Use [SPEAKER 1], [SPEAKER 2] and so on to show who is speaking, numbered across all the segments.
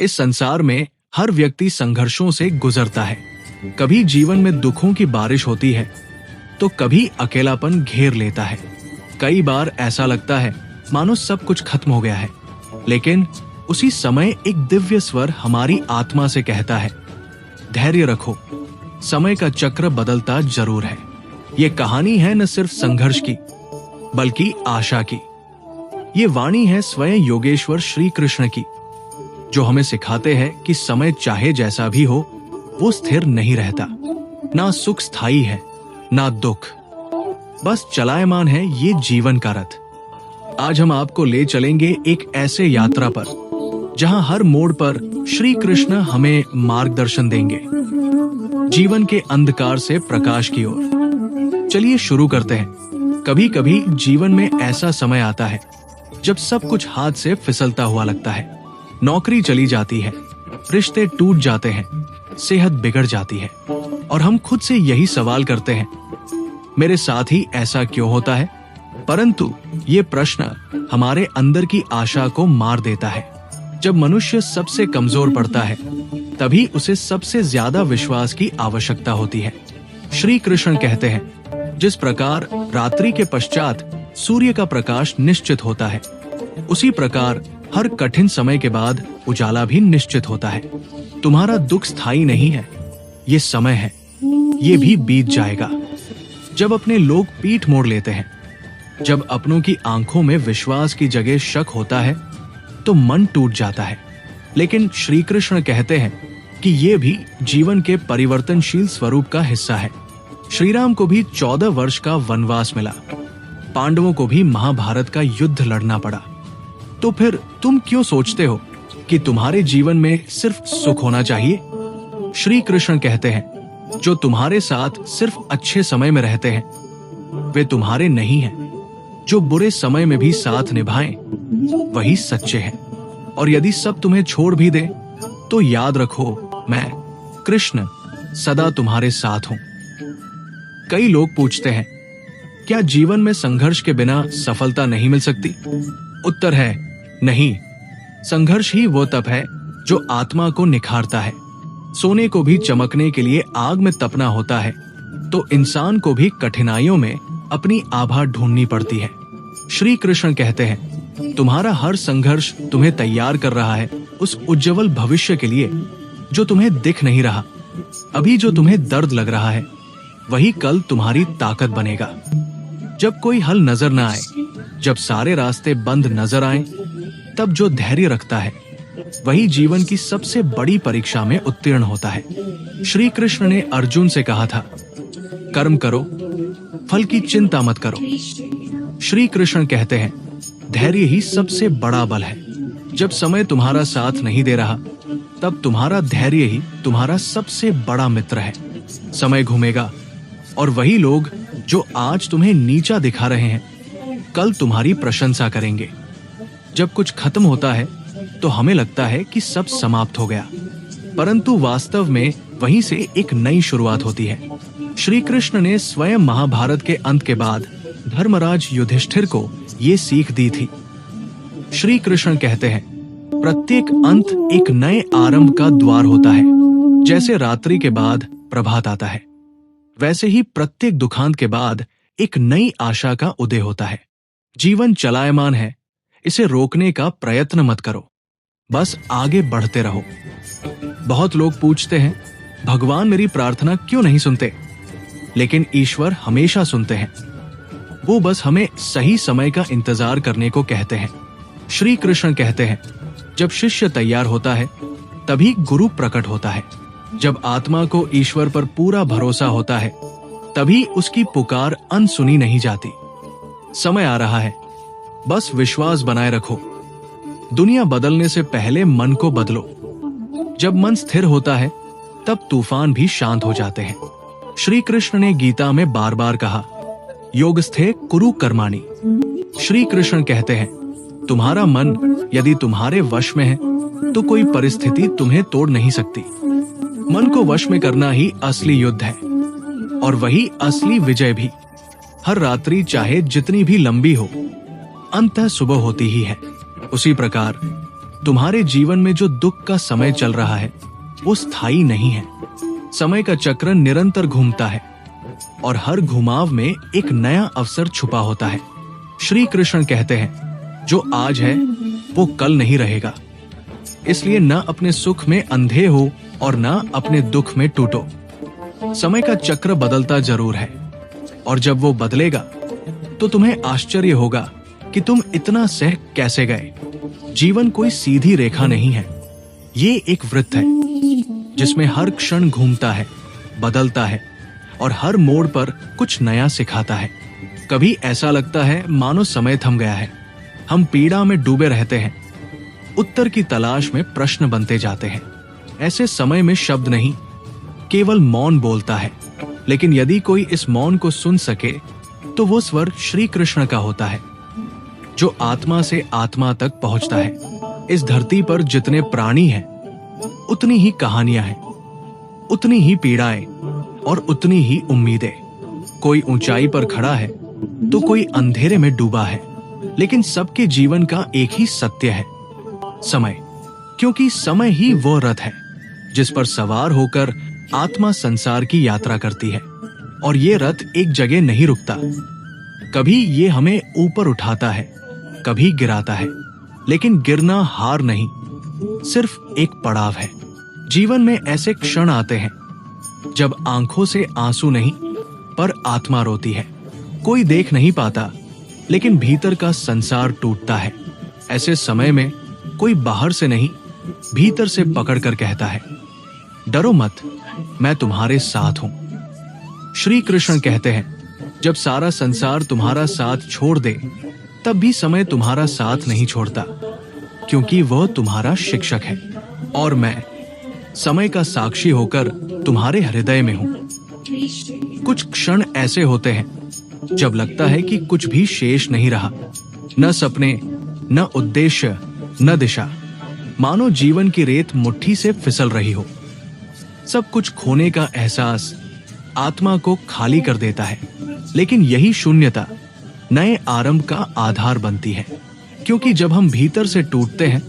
[SPEAKER 1] इस संसार में हर व्यक्ति संघर्षों से गुजरता है। कभी जीवन में दुखों की बारिश होती है तो कभी अकेलापन घेर लेता है। कई बार ऐसा लगता है मानो सब कुछ खत्म हो गया है, लेकिन उसी समय एक दिव्य स्वर हमारी आत्मा से कहता है, धैर्य रखो, समय का चक्र बदलता जरूर है। ये कहानी है न सिर्फ संघर्ष की, बल्कि आशा की। ये वाणी है स्वयं योगेश्वर श्री कृष्ण की, जो हमें सिखाते हैं कि समय चाहे जैसा भी हो, वो स्थिर नहीं रहता। ना सुख स्थायी है, ना दुख, बस चलायमान है ये जीवन का रथ। आज हम आपको ले चलेंगे एक ऐसे यात्रा पर जहां हर मोड़ पर श्री कृष्ण हमें मार्गदर्शन देंगे, जीवन के अंधकार से प्रकाश की ओर। चलिए शुरू करते हैं। कभी कभी जीवन में ऐसा समय आता है जब सब कुछ हाथ से फिसलता हुआ लगता है। नौकरी चली जाती है, रिश्ते टूट जाते हैं, सेहत बिगड़ जाती है, और हम खुद से यही सवाल करते हैं, मेरे साथ ही ऐसा क्यों होता है? परंतु ये प्रश्न हमारे अंदर की आशा को मार देता है। जब मनुष्य सबसे कमजोर पड़ता है, तभी उसे सबसे ज्यादा विश्वास की आवश्यकता होती है। श्री कृष्ण कहते हैं, जिस प्रकार रात्रि के पश्चात सूर्य का प्रकाश निश्चित होता है, उसी प्रकार हर कठिन समय के बाद उजाला भी निश्चित होता है। तुम्हारा दुख स्थायी नहीं है, ये समय है, ये भी बीत जाएगा। जब अपने लोग पीठ मोड़ लेते हैं, जब अपनों की आंखों में विश्वास की जगह शक होता है, तो मन टूट जाता है। लेकिन श्री कृष्ण कहते हैं कि ये भी जीवन के परिवर्तनशील स्वरूप का हिस्सा है। श्री राम को भी 14 वर्ष का वनवास मिला, पांडवों को भी महाभारत का युद्ध लड़ना पड़ा। तो फिर तुम क्यों सोचते हो कि तुम्हारे जीवन में सिर्फ सुख होना चाहिए? श्री कृष्ण कहते हैं, जो तुम्हारे साथ सिर्फ अच्छे समय में रहते हैं, वे तुम्हारे नहीं हैं। जो बुरे समय में भी साथ निभाएं, वही सच्चे हैं। और यदि सब तुम्हें छोड़ भी दें, तो याद रखो, मैं कृष्ण सदा तुम्हारे साथ हूं। कई लोग पूछते हैं, क्या जीवन में संघर्ष के बिना सफलता नहीं मिल सकती? उत्तर है नहीं। संघर्ष ही वो तप है जो आत्मा को निखारता है। सोने को भी चमकने के लिए आग में तपना होता है, तो इंसान को भी कठिनाइयों में अपनी आभा ढूंढनी पड़ती है। श्री कृष्ण कहते हैं, तुम्हारा हर संघर्ष तुम्हें तैयार कर रहा है उस उज्जवल भविष्य के लिए जो तुम्हें दिख नहीं रहा। अभी जो तुम्हें दर्द लग रहा है, वही कल तुम्हारी ताकत बनेगा। जब कोई हल नजर न आए, जब सारे रास्ते बंद नजर आए, तब जो धैर्य रखता है, वही जीवन की सबसे बड़ी परीक्षा में उत्तीर्ण होता है। श्री कृष्ण ने अर्जुन से कहा था, कर्म करो, फल की चिंता मत करो। श्री कृष्ण कहते हैं, धैर्य ही सबसे बड़ा बल है। जब समय तुम्हारा साथ नहीं दे रहा, तब तुम्हारा धैर्य ही तुम्हारा सबसे बड़ा मित्र है। समय घूमेगा और वही लोग जो आज तुम्हें नीचा दिखा रहे हैं, कल तुम्हारी प्रशंसा करेंगे। जब कुछ खत्म होता है तो हमें लगता है कि सब समाप्त हो गया, परंतु वास्तव में वहीं से एक नई शुरुआत होती है। श्री कृष्ण ने स्वयं महाभारत के अंत के बाद धर्मराज युधिष्ठिर को ये सीख दी थी। श्री कृष्ण कहते हैं, प्रत्येक अंत एक नए आरंभ का द्वार होता है। जैसे रात्रि के बाद प्रभात आता है, वैसे ही प्रत्येक दुखांत के बाद एक नई आशा का उदय होता है। जीवन चलायमान है, इसे रोकने का प्रयत्न मत करो, बस आगे बढ़ते रहो। बहुत लोग पूछते हैं, भगवान मेरी प्रार्थना क्यों नहीं सुनते? लेकिन ईश्वर हमेशा सुनते हैं। वो बस हमें सही समय का इंतजार करने को कहते हैं। श्री कृष्ण कहते हैं, जब शिष्य तैयार होता है, तभी गुरु प्रकट होता है। जब आत्मा को ईश्वर पर पूरा भरोसा होता है, तभी उसकी पुकार अनसुनी नहीं जाती। समय आ रहा है, बस विश्वास बनाए रखो। दुनिया बदलने से पहले मन को बदलो। जब मन स्थिर होता है, तब तूफान भी शांत हो जाते हैं। श्री कृष्ण ने गीता में बार बार कहा, योगस्थे कुरु कर्माणि। श्री कृष्ण कहते हैं, तुम्हारा मन यदि तुम्हारे वश में है, तो कोई परिस्थिति तुम्हें तोड़ नहीं सकती। मन को वश में करना ही असली युद्ध है, और वही असली विजय भी। हर रात्रि चाहे जितनी भी लंबी हो, अंततः सुबह होती ही है। उसी प्रकार तुम्हारे जीवन में जो दुख का समय चल रहा है वो स्थायी नहीं है। समय का चक्र निरंतर घूमता है और हर घुमाव में एक नया अवसर छुपा होता है। श्री कृष्ण कहते हैं, जो आज है वो कल नहीं रहेगा। इसलिए न अपने सुख में अंधे हो और न अपने दुख में टूटो। समय का चक्र बदलता जरूर है और जब वो बदलेगा तो तुम्हें आश्चर्य होगा कि तुम इतना सह कैसे गए। जीवन कोई सीधी रेखा नहीं है, ये एक वृत्त है जिसमें हर क्षण घूमता है, बदलता है और हर मोड़ पर कुछ नया सिखाता है। कभी ऐसा लगता है मानो समय थम गया है, हम पीड़ा में डूबे रहते हैं, उत्तर की तलाश में प्रश्न बनते जाते हैं। ऐसे समय में शब्द नहीं, केवल मौन बोलता है। लेकिन यदि कोई इस मौन को सुन सके तो वो स्वर श्री कृष्ण का होता है, जो आत्मा से आत्मा तक पहुंचता है। इस धरती पर जितने प्राणी हैं, उतनी ही कहानियां हैं, उतनी ही पीड़ाएं और उतनी ही उम्मीदें। कोई ऊंचाई पर खड़ा है तो कोई अंधेरे में डूबा है, लेकिन सबके जीवन का एक ही सत्य है, समय। क्योंकि समय ही वो रथ है जिस पर सवार होकर आत्मा संसार की यात्रा करती है। और ये रथ एक जगह नहीं रुकता। कभी ये हमें ऊपर उठाता है, कभी गिराता है, लेकिन गिरना हार नहीं, सिर्फ एक पड़ाव है। जीवन में ऐसे क्षण आते हैं जब आंखों से आंसू नहीं पर आत्मा रोती है। कोई देख नहीं पाता, लेकिन भीतर का संसार टूटता है। ऐसे समय में कोई बाहर से नहीं, भीतर से पकड़ कर कहता है, डरो मत, मैं तुम्हारे साथ हूं। श्री कृष्ण कहते हैं, जब सारा संसार तुम्हारा साथ छोड़ दे तब भी समय तुम्हारा साथ नहीं छोड़ता, क्योंकि वह तुम्हारा शिक्षक है और मैं समय का साक्षी होकर तुम्हारे हृदय में हूं। कुछ क्षण ऐसे होते हैं जब लगता है कि कुछ भी शेष नहीं रहा, न सपने, न उद्देश्य, न दिशा। मानो जीवन की रेत मुट्ठी से फिसल रही हो। सब कुछ खोने का एहसास आत्मा को खाली कर देता है, लेकिन यही शून्यता नए आरंभ का आधार बनती है। क्योंकि जब हम भीतर से टूटते हैं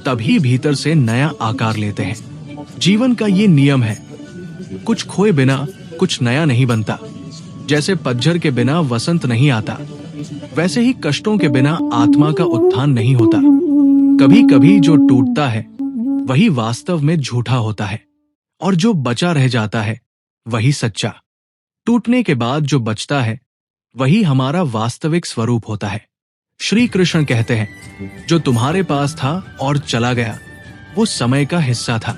[SPEAKER 1] तभी भीतर से नया आकार लेते हैं। जीवन का ये नियम है, कुछ खोए बिना कुछ नया नहीं बनता। जैसे पतझड़ के बिना वसंत नहीं आता, वैसे ही कष्टों के बिना आत्मा का उत्थान नहीं होता। कभी कभी जो टूटता है वही वास्तव में झूठा होता है, और जो बचा रह जाता है वही सच्चा। टूटने के बाद जो बचता है वही हमारा वास्तविक स्वरूप होता है। श्री कृष्ण कहते हैं, जो तुम्हारे पास था और चला गया वो समय का हिस्सा था।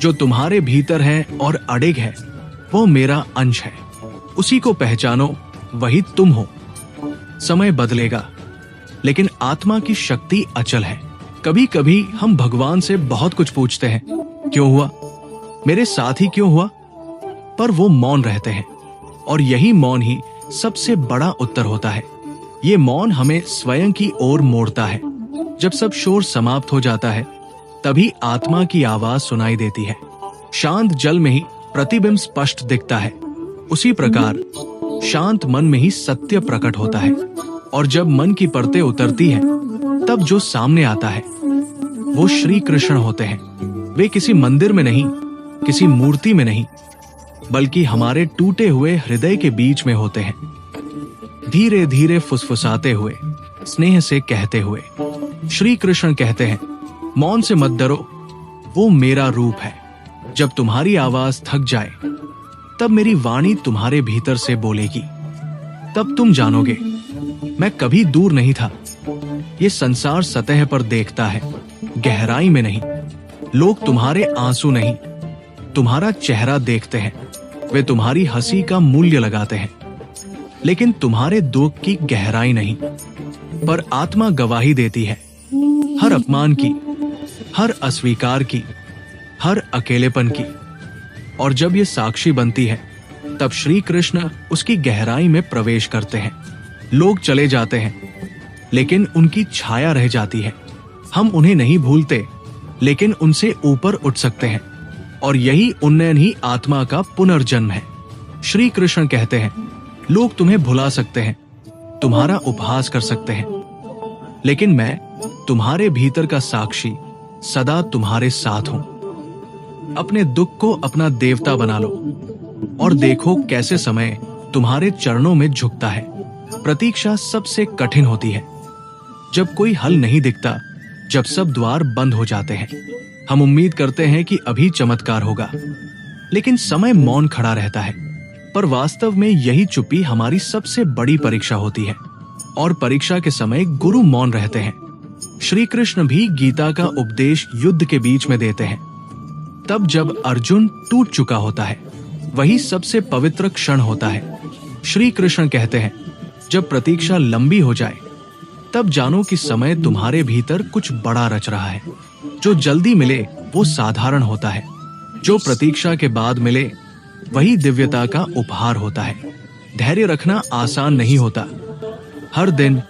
[SPEAKER 1] जो तुम्हारे भीतर है और अडिग है वो मेरा अंश है। उसी को पहचानो, वही तुम हो। समय बदलेगा, लेकिन आत्मा की शक्ति अचल है। कभी कभी हम भगवान से बहुत कुछ पूछते हैं, क्यों हुआ, मेरे साथ ही क्यों हुआ, पर वो मौन रहते हैं। और यही मौन ही सबसे बड़ा उत्तर होता है। ये मौन हमें स्वयं की ओर मोड़ता है। जब सब शोर समाप्त हो जाता है तभी आत्मा की आवाज सुनाई देती है। शांत जल में ही प्रतिबिंब स्पष्ट दिखता है, उसी प्रकार शांत मन में ही सत्य प्रकट होता है। और जब मन की परतें उतरती हैं, तब जो सामने आता है वो श्री कृष्ण होते हैं। वे किसी मंदिर में नहीं, किसी मूर्ति में नहीं, बल्कि हमारे टूटे हुए हृदय के बीच में होते हैं। धीरे धीरे फुसफुसाते हुए, स्नेह से कहते हुए। श्री कृष्ण कहते हैं, मौन से मत डरो, वो मेरा रूप है। जब तुम्हारी आवाज थक जाए तब मेरी वाणी तुम्हारे भीतर से बोलेगी। तब तुम जानोगे मैं कभी दूर नहीं था। ये संसार सतह पर देखता है, गहराई में नहीं। लोग तुम्हारे आंसू नहीं, तुम्हारा चेहरा देखते हैं। वे तुम्हारी हंसी का मूल्य लगाते हैं, लेकिन तुम्हारे दुख की गहराई नहीं। पर आत्मा गवाही देती है, हर अपमान की, हर अस्वीकार की, हर अकेलेपन की। और जब ये साक्षी बनती है तब श्री कृष्ण उसकी गहराई में प्रवेश करते हैं। लोग चले जाते हैं, लेकिन उनकी छाया रह जाती है। हम उन्हें नहीं भूलते, लेकिन उनसे ऊपर उठ सकते हैं। और यही उन्नयन ही आत्मा का पुनर्जन्म है। श्री कृष्ण कहते हैं, लोग तुम्हें भुला सकते हैं, तुम्हारा उपहास कर सकते हैं, लेकिन मैं तुम्हारे भीतर का साक्षी सदा तुम्हारे साथ हो। अपने दुख को अपना देवता बना लो और देखो कैसे समय तुम्हारे चरणों में झुकता है। प्रतीक्षा सबसे कठिन होती है, जब कोई हल नहीं दिखता, जब सब द्वार बंद हो जाते हैं। हम उम्मीद करते हैं कि अभी चमत्कार होगा, लेकिन समय मौन खड़ा रहता है। पर वास्तव में यही चुप्पी हमारी सबसे बड़ी परीक्षा होती है, और परीक्षा के समय गुरु मौन रहते हैं। श्री कृष्ण भी गीता का उपदेश युद्ध के बीच में देते हैं, तब जब अर्जुन टूट चुका होता है। वही सबसे पवित्र क्षण होता है। श्री कृष्ण कहते हैं, जब प्रतीक्षा लंबी हो जाए तब जानो कि समय तुम्हारे भीतर कुछ बड़ा रच रहा है। जो जल्दी मिले वो साधारण होता है, जो प्रतीक्षा के बाद मिले वही दिव्यता का उपहार होता है। धैर्य रखना आसान नहीं होता। हर दिन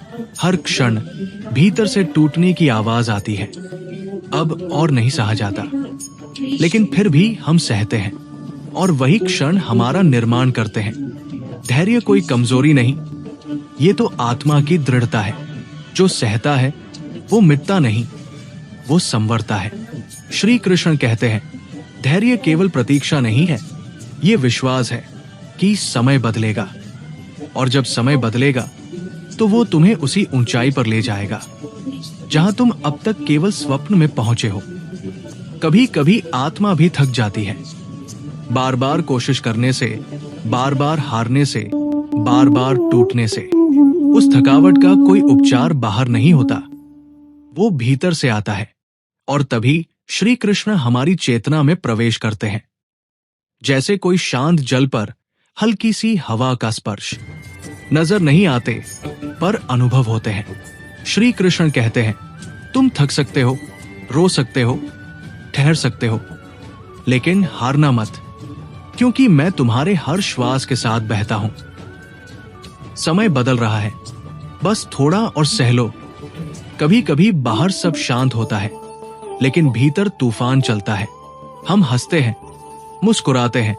[SPEAKER 1] हर क्षण भीतर से टूटने की आवाज आती है, अब और नहीं सहा जाता, लेकिन फिर भी हम सहते हैं और वही क्षण हमारा निर्माण करते हैं। धैर्य कोई कमजोरी नहीं, ये तो आत्मा की दृढ़ता है। जो सहता है वो मिटता नहीं, वो संवरता है। श्री कृष्ण कहते हैं, धैर्य केवल प्रतीक्षा नहीं है, ये विश्वास है कि समय बदलेगा, और जब समय बदलेगा तो वो तुम्हें उसी ऊंचाई पर ले जाएगा जहां तुम अब तक केवल स्वप्न में पहुंचे हो। कभी कभी आत्मा भी थक जाती है, बार बार कोशिश करने से, बार बार हारने से, बार बार टूटने से। उस थकावट का कोई उपचार बाहर नहीं होता, वो भीतर से आता है। और तभी श्री कृष्ण हमारी चेतना में प्रवेश करते हैं, जैसे कोई शांत जल पर हल्की सी हवा का स्पर्श। नजर नहीं आते पर अनुभव होते हैं। श्री कृष्ण कहते हैं, तुम थक सकते हो, रो सकते हो, ठहर सकते हो, लेकिन हारना मत, क्योंकि मैं तुम्हारे हर श्वास के साथ बहता हूं। समय बदल रहा है, बस थोड़ा और सह लो। कभी कभी बाहर सब शांत होता है, लेकिन भीतर तूफान चलता है। हम हंसते हैं, मुस्कुराते हैं,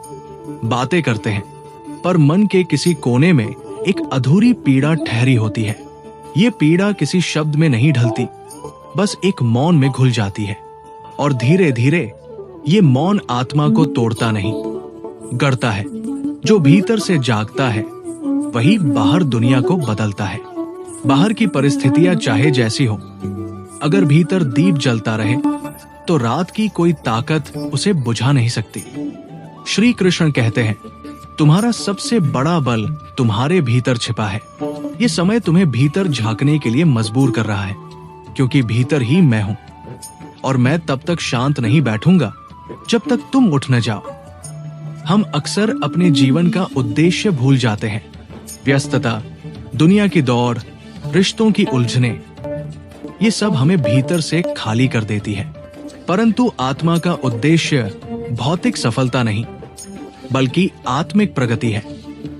[SPEAKER 1] बातें करते हैं, पर मन के किसी कोने में एक अधूरी पीड़ा ठहरी होती है। ये पीड़ा किसी शब्द में नहीं ढलती, बस एक मौन में घुल जाती है। और धीरे धीरे ये मौन आत्मा को तोड़ता नहीं, गढ़ता है। जो भीतर से जागता है वही बाहर दुनिया को बदलता है। बाहर की परिस्थितियां चाहे जैसी हो, अगर भीतर दीप जलता रहे तो रात की कोई ताकत उसे बुझा नहीं सकती। श्री कृष्ण कहते हैं, तुम्हारा सबसे बड़ा बल तुम्हारे भीतर छिपा है। ये समय तुम्हें भीतर झांकने के लिए मजबूर कर रहा है, क्योंकि भीतर ही मैं हूं, और मैं तब तक शांत नहीं बैठूंगा जब तक तुम उठ न जाओ। हम अक्सर अपने जीवन का उद्देश्य भूल जाते हैं। व्यस्तता, दुनिया की दौड़, रिश्तों की उलझने, ये सब हमें भीतर से खाली कर देती है। परंतु आत्मा का उद्देश्य भौतिक सफलता नहीं, बल्कि आत्मिक प्रगति है।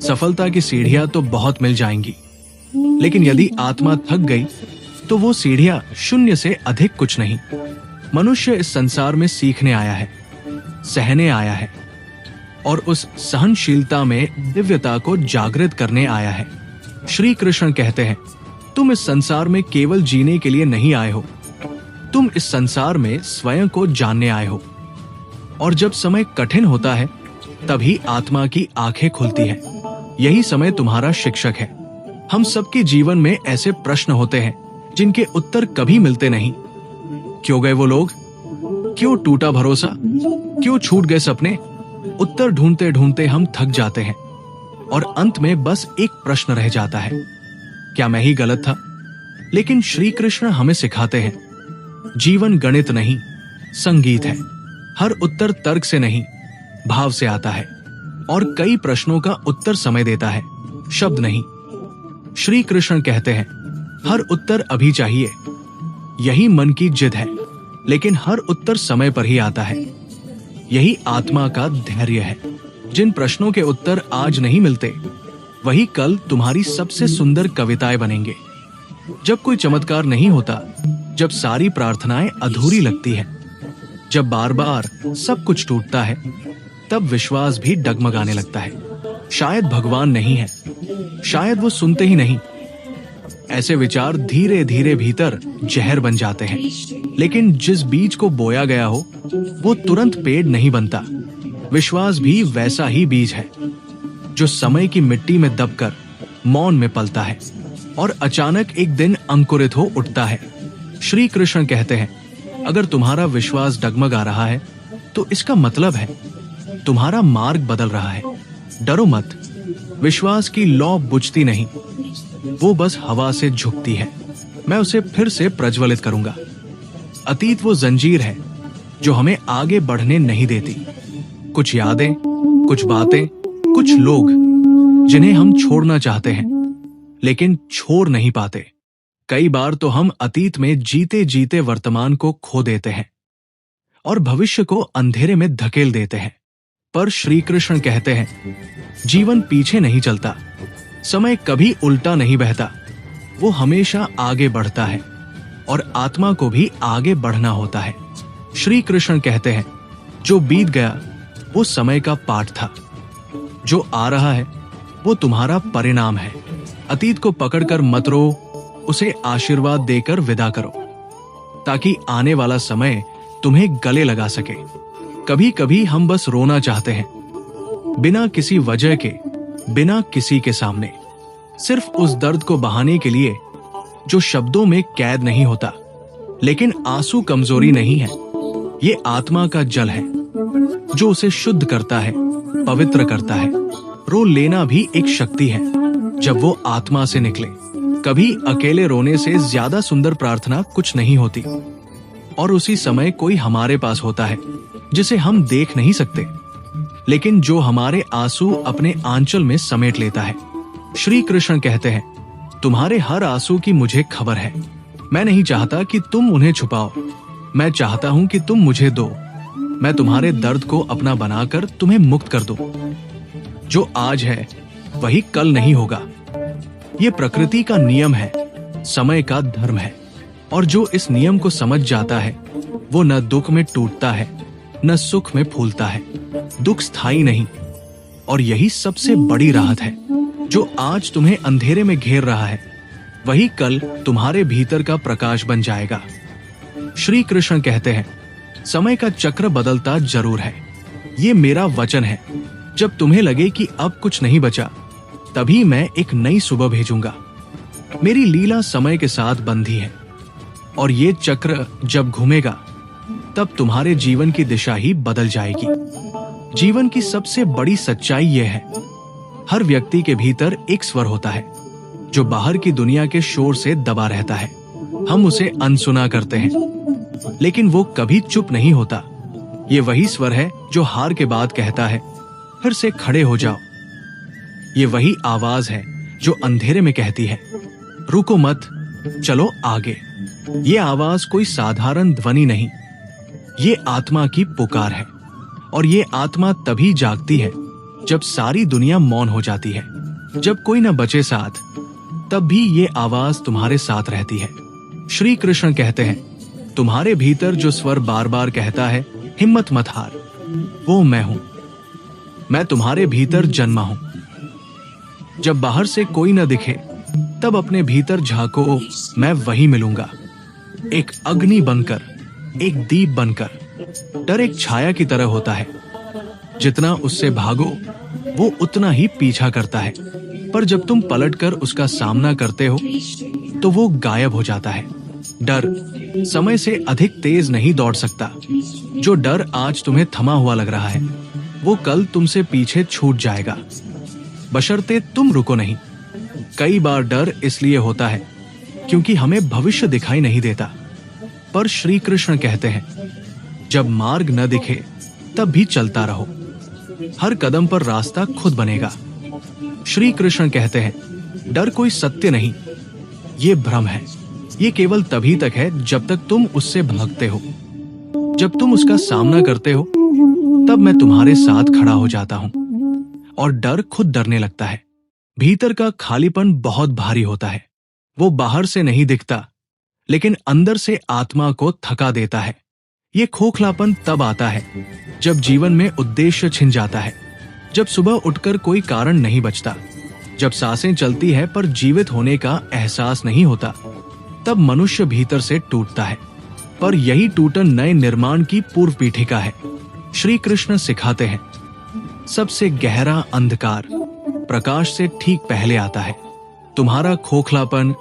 [SPEAKER 1] सफलता की सीढ़ियां तो बहुत मिल जाएंगी, लेकिन यदि आत्मा थक गई तो वो सीढ़ियां शून्य से अधिक कुछ नहीं। मनुष्य इस संसार में सीखने आया है, सहने आया है, और उस सहनशीलता में दिव्यता को जागृत करने आया है। श्री कृष्ण कहते हैं, तुम इस संसार में केवल जीने के लिए नहीं आए हो, तुम इस संसार में स्वयं को जानने आए हो। और जब समय कठिन होता है तभी आत्मा की आंखें खुलती है। यही समय तुम्हारा शिक्षक है। हम सबके जीवन में ऐसे प्रश्न होते हैं जिनके उत्तर कभी मिलते नहीं। क्यों गए वो लोग? क्यों टूटा भरोसा? क्यों छूट गए सपने? उत्तर ढूंढते ढूंढते हम थक जाते हैं, और अंत में बस एक प्रश्न रह जाता है, क्या मैं ही गलत था? लेकिन श्री कृष्ण हमें सिखाते हैं, जीवन गणित नहीं, संगीत है। हर उत्तर तर्क से नहीं, भाव से आता है, और कई प्रश्नों का उत्तर समय देता है, शब्द नहीं। श्री कृष्ण कहते हैं, हर उत्तर अभी चाहिए, यही मन की जिद है, लेकिन हर उत्तर समय पर ही आता है। यही आत्मा का धैर्य है। जिन प्रश्नों के उत्तर आज नहीं मिलते, वही कल तुम्हारी सबसे सुंदर कविताएं बनेंगे। जब कोई चमत्कार नहीं होता, जब सारी प्रार्थनाएं अधूरी लगती हैं, जब बार बार सब कुछ टूटता है, तब विश्वास भी डगमगाने लगता है। शायद भगवान नहीं है, शायद वो सुनते ही नहीं, ऐसे विचार धीरे धीरे भीतर जहर बन जाते हैं। लेकिन जिस बीज को बोया गया हो वो तुरंत पेड़ नहीं बनता। विश्वास भी वैसा ही बीज है जो समय की मिट्टी में दबकर मौन में पलता है और अचानक एक दिन अंकुरित हो उठता है। श्री कृष्ण कहते हैं, अगर तुम्हारा विश्वास डगमगा रहा है तो इसका मतलब है तुम्हारा मार्ग बदल रहा है। डरो मत, विश्वास की लौ बुझती नहीं, वो बस हवा से झुकती है। मैं उसे फिर से प्रज्वलित करूंगा। अतीत वो जंजीर है जो हमें आगे बढ़ने नहीं देती। कुछ यादें, कुछ बातें, कुछ लोग जिन्हें हम छोड़ना चाहते हैं लेकिन छोड़ नहीं पाते। कई बार तो हम अतीत में जीते जीते वर्तमान को खो देते हैं और भविष्य को अंधेरे में धकेल देते हैं। पर श्री कृष्ण कहते हैं, जीवन पीछे नहीं चलता, समय कभी उल्टा नहीं बहता, वो हमेशा आगे बढ़ता है और आत्मा को भी आगे बढ़ना होता है। श्री कृष्ण कहते हैं, जो बीत गया वो समय का पाठ था, जो आ रहा है वो तुम्हारा परिणाम है। अतीत को पकड़कर मत रो, उसे आशीर्वाद देकर विदा करो ताकि आने वाला समय तुम्हें गले लगा सके। कभी कभी हम बस रोना चाहते हैं, बिना किसी वजह के, बिना किसी के सामने, सिर्फ उस दर्द को बहाने के लिए जो शब्दों में कैद नहीं होता। लेकिन आंसू कमजोरी नहीं है, ये आत्मा का जल है जो उसे शुद्ध करता है, पवित्र करता है। रो लेना भी एक शक्ति है जब वो आत्मा से निकले। कभी अकेले रोने से ज्यादा सुंदर प्रार्थना कुछ नहीं होती। और उसी समय कोई हमारे पास होता है जिसे हम देख नहीं सकते, लेकिन जो हमारे आंसू अपने आंचल में समेट लेता है। श्री कृष्ण कहते हैं, तुम्हारे हर आंसू की मुझे खबर है। मैं नहीं चाहता कि तुम उन्हें छुपाओ, मैं चाहता हूं कि तुम मुझे दो। मैं तुम्हारे दर्द को अपना बनाकर तुम्हें मुक्त कर दूं। जो आज है वही कल नहीं होगा। ये प्रकृति का नियम है, समय का धर्म है। और जो इस नियम को समझ जाता है वो न दुख में टूटता है न सुख में फूलता है। दुख स्थायी नहीं, और यही सबसे बड़ी राहत है। जो आज तुम्हें अंधेरे में घेर रहा है वही कल तुम्हारे भीतर का प्रकाश बन जाएगा। श्री कृष्ण कहते हैं, समय का चक्र बदलता जरूर है, ये मेरा वचन है। जब तुम्हें लगे कि अब कुछ नहीं बचा, तभी मैं एक नई सुबह भेजूंगा। मेरी लीला समय के साथ बंधी है, और ये चक्र जब घूमेगा तब तुम्हारे जीवन की दिशा ही बदल जाएगी। जीवन की सबसे बड़ी सच्चाई यह है, हर व्यक्ति के भीतर एक स्वर होता है जो बाहर की दुनिया के शोर से दबा रहता है। हम उसे अनसुना करते हैं, लेकिन वो कभी चुप नहीं होता। ये वही स्वर है जो हार के बाद कहता है, फिर से खड़े हो जाओ। ये वही आवाज है जो अंधेरे में कहती है, रुको मत, चलो आगे। ये आवाज कोई साधारण ध्वनि नहीं, ये आत्मा की पुकार है। और ये आत्मा तभी जागती है जब सारी दुनिया मौन हो जाती है। जब कोई न बचे साथ, तब भी ये आवाज तुम्हारे साथ रहती है। श्री कृष्ण कहते हैं, तुम्हारे भीतर जो स्वर बार बार कहता है, हिम्मत मत हार, वो मैं हूं। मैं तुम्हारे भीतर जन्मा हूं। जब बाहर से कोई न दिखे, तब अपने भीतर झांको, मैं वही मिलूंगा। एक अग्नि बनकर, एक दीप बनकर। डर एक छाया की तरह होता है, जितना उससे भागो वो उतना ही पीछा करता है। पर जब तुम पलटकर उसका सामना करते हो तो वो गायब हो जाता है। डर समय से अधिक तेज नहीं दौड़ सकता। जो डर आज तुम्हें थमा हुआ लग रहा है, वो कल तुमसे पीछे छूट जाएगा, बशर्ते तुम रुको नहीं। कई बार डर इसलिए होता है क्योंकि हमें भविष्य दिखाई नहीं देता। पर श्री कृष्ण कहते हैं, जब मार्ग न दिखे तब भी चलता रहो, हर कदम पर रास्ता खुद बनेगा। श्री कृष्ण कहते हैं, डर कोई सत्य नहीं, ये भ्रम है। ये केवल तभी तक है जब तक तुम उससे भागते हो। जब तुम उसका सामना करते हो तब मैं तुम्हारे साथ खड़ा हो जाता हूं, और डर खुद डरने लगता है। भीतर का खालीपन बहुत भारी होता है। वो बाहर से नहीं दिखता, लेकिन अंदर से आत्मा को थका देता है। ये खोखलापन तब आता है जब जीवन में उद्देश्य छिन जाता है, जब सुबह उठकर कोई कारण नहीं बचता, जब सांसें चलती है पर जीवित होने का एहसास नहीं होता, तब मनुष्य भीतर से टूटता है। पर यही टूटन नए निर्माण की पूर्व पीठिका है। श्री कृष्ण सिखाते हैं, सबसे गहरा अंधकार प्रकाश से ठीक पहले आता है। तुम्हारा खोखलापन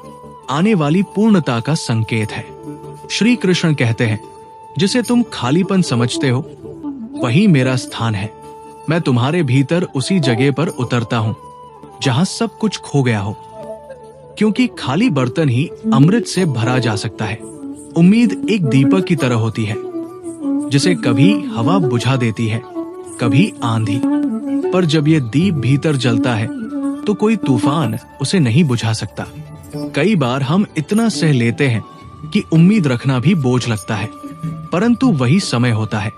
[SPEAKER 1] आने वाली पूर्णता का संकेत है। श्री कृष्ण कहते हैं, जिसे तुम खालीपन समझते हो वही मेरा स्थान है। मैं तुम्हारे भीतर उसी जगह पर उतरता हूं जहां सब कुछ खो गया हो, क्योंकि खाली बर्तन ही अमृत से भरा जा सकता है। उम्मीद एक दीपक की तरह होती है, जिसे कभी हवा बुझा देती है, कभी आंधी। पर जब यह दीप भीतर जलता है तो कोई तूफान उसे नहीं बुझा सकता। कई बार हम इतना सह लेते हैं कि उम्मीद रखना भी बोझ लगता है, परंतु वही समय होता है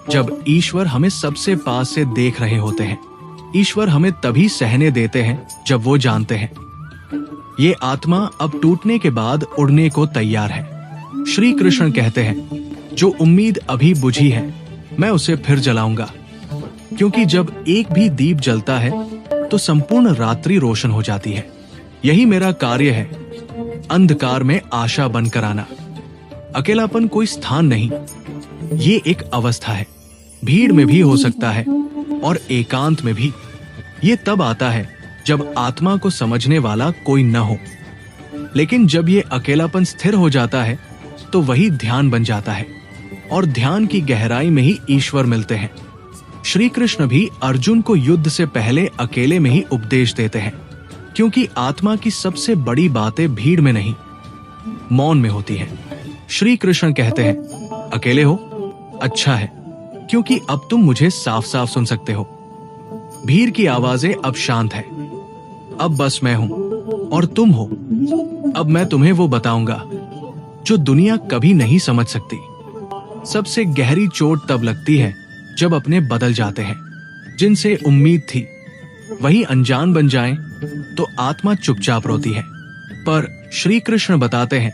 [SPEAKER 1] जब ईश्वर हमें सबसे पास से देख रहे होते हैं। ईश्वर हमें तभी सहने देते हैं जब वो जानते हैं ये आत्मा अब टूटने के बाद उड़ने को तैयार है। श्री कृष्ण कहते हैं, जो उम्मीद अभी बुझी है मैं उसे फिर जलाऊंगा, क्योंकि जब एक भी दीप जलता है तो संपूर्ण रात्रि रोशन हो जाती है। यही मेरा कार्य है, अंधकार में आशा बनकर आना। अकेलापन कोई स्थान नहीं, ये एक अवस्था है। भीड़ में भी हो सकता है और एकांत में भी। ये तब आता है जब आत्मा को समझने वाला कोई न हो। लेकिन जब ये अकेलापन स्थिर हो जाता है तो वही ध्यान बन जाता है, और ध्यान की गहराई में ही ईश्वर मिलते हैं। श्री कृष्ण भी अर्जुन को युद्ध से पहले अकेले में ही उपदेश देते हैं, क्योंकि आत्मा की सबसे बड़ी बातें भीड़ में नहीं, मौन में होती है। श्री कृष्ण कहते हैं, अकेले हो? अच्छा है, क्योंकि अब तुम मुझे साफ साफ सुन सकते हो। भीड़ की आवाजें अब शांत है। अब बस मैं हूं और तुम हो। अब मैं तुम्हें वो बताऊंगा जो दुनिया कभी नहीं समझ सकती। सबसे गहरी चोट तब लगती है जब अपने बदल जाते हैं। जिनसे उम्मीद थी वही अनजान बन जाएं तो आत्मा चुपचाप रोती है। पर श्री कृष्ण बताते हैं,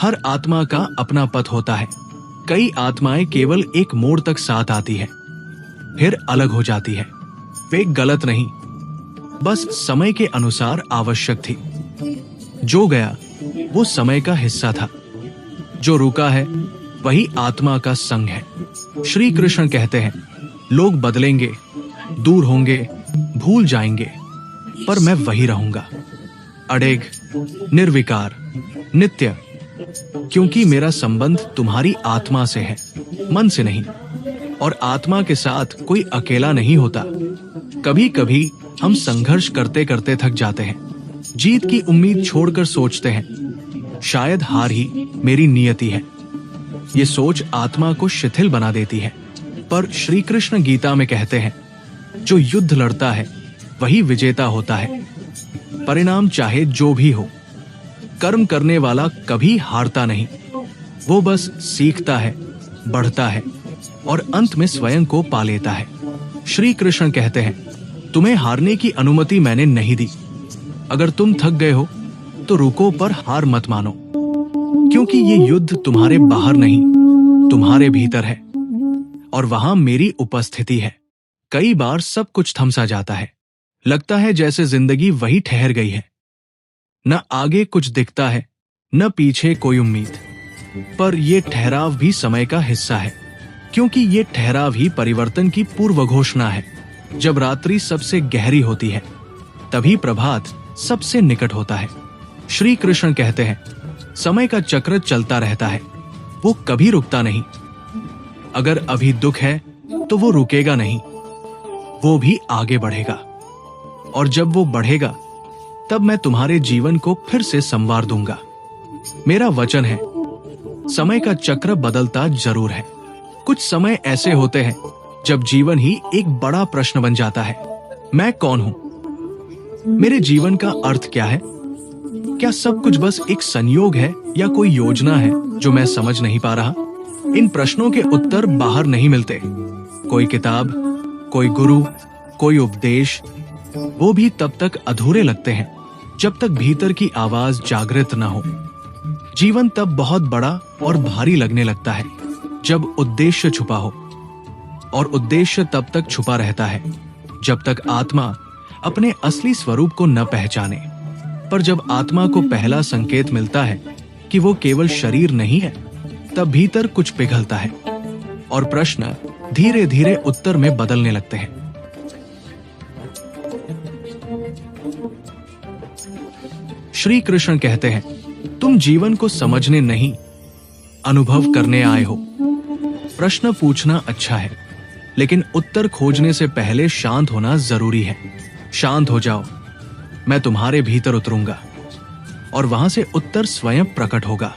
[SPEAKER 1] हर आत्मा का अपना पथ होता है। कई आत्माएं केवल एक मोड़ तक साथ आती है, फिर अलग हो जाती है। वे गलत नहीं, बस समय के अनुसार आवश्यक थी। जो गया वो समय का हिस्सा था, जो रुका है वही आत्मा का संग है। श्री कृष्ण कहते हैं, लोग बदलेंगे, दूर होंगे, भूल जाएंगे, पर मैं वही रहूंगा, अड़ेग, निर्विकार, नित्य, क्योंकि मेरा संबंध तुम्हारी आत्मा से है, मन से नहीं। और आत्मा के साथ कोई अकेला नहीं होता। कभी कभी हम संघर्ष करते करते थक जाते हैं, जीत की उम्मीद छोड़कर सोचते हैं, शायद हार ही मेरी नियति है। ये सोच आत्मा को शिथिल बना देती है। पर श्री कृष्ण गीता में कहते हैं, जो युद्ध लड़ता है वही विजेता होता है। परिणाम चाहे जो भी हो, कर्म करने वाला कभी हारता नहीं। वो बस सीखता है, बढ़ता है और अंत में स्वयं को पा लेता है। श्री कृष्ण कहते हैं, तुम्हें हारने की अनुमति मैंने नहीं दी। अगर तुम थक गए हो तो रुको, पर हार मत मानो, क्योंकि ये युद्ध तुम्हारे बाहर नहीं, तुम्हारे भीतर है, और वहां मेरी उपस्थिति है। कई बार सब कुछ थम सा जाता है, लगता है जैसे जिंदगी वही ठहर गई है। न आगे कुछ दिखता है, न पीछे कोई उम्मीद। पर यह ठहराव भी समय का हिस्सा है, क्योंकि ये ठहराव ही परिवर्तन की पूर्व घोषणा है। जब रात्रि सबसे गहरी होती है तभी प्रभात सबसे निकट होता है। श्री कृष्ण कहते हैं, समय का चक्र चलता रहता है, वो कभी रुकता नहीं। अगर अभी दुख है तो वो रुकेगा नहीं, वो भी आगे बढ़ेगा। और जब वो बढ़ेगा तब मैं तुम्हारे जीवन को फिर से संवार दूंगा। मेरा वचन है, समय का चक्र बदलता जरूर है। कुछ समय ऐसे होते हैं जब जीवन ही एक बड़ा प्रश्न बन जाता है। मैं कौन हूं? मेरे जीवन का अर्थ क्या है? क्या सब कुछ बस एक संयोग है या कोई योजना है जो मैं समझ नहीं पा रहा? इन प्रश्नों के उत्तर बाहर नहीं मिलते। कोई किताब, कोई गुरु, कोई उपदेश, वो भी तब तक अधूरे लगते हैं जब तक भीतर की आवाज जागृत न हो। जीवन तब बहुत बड़ा और भारी लगने लगता है जब उद्देश्य छुपा हो, और उद्देश्य तब तक छुपा रहता है जब तक आत्मा अपने असली स्वरूप को न पहचाने। पर जब आत्मा को पहला संकेत मिलता है कि वो केवल शरीर नहीं है, तब भीतर कुछ पिघलता है और प्रश्न धीरे धीरे उत्तर में बदलने लगते हैं। श्री कृष्ण कहते हैं, तुम जीवन को समझने नहीं, अनुभव करने आए हो। प्रश्न पूछना अच्छा है, लेकिन उत्तर खोजने से पहले शांत होना जरूरी है। शांत हो जाओ, मैं तुम्हारे भीतर उतरूंगा और वहां से उत्तर स्वयं प्रकट होगा।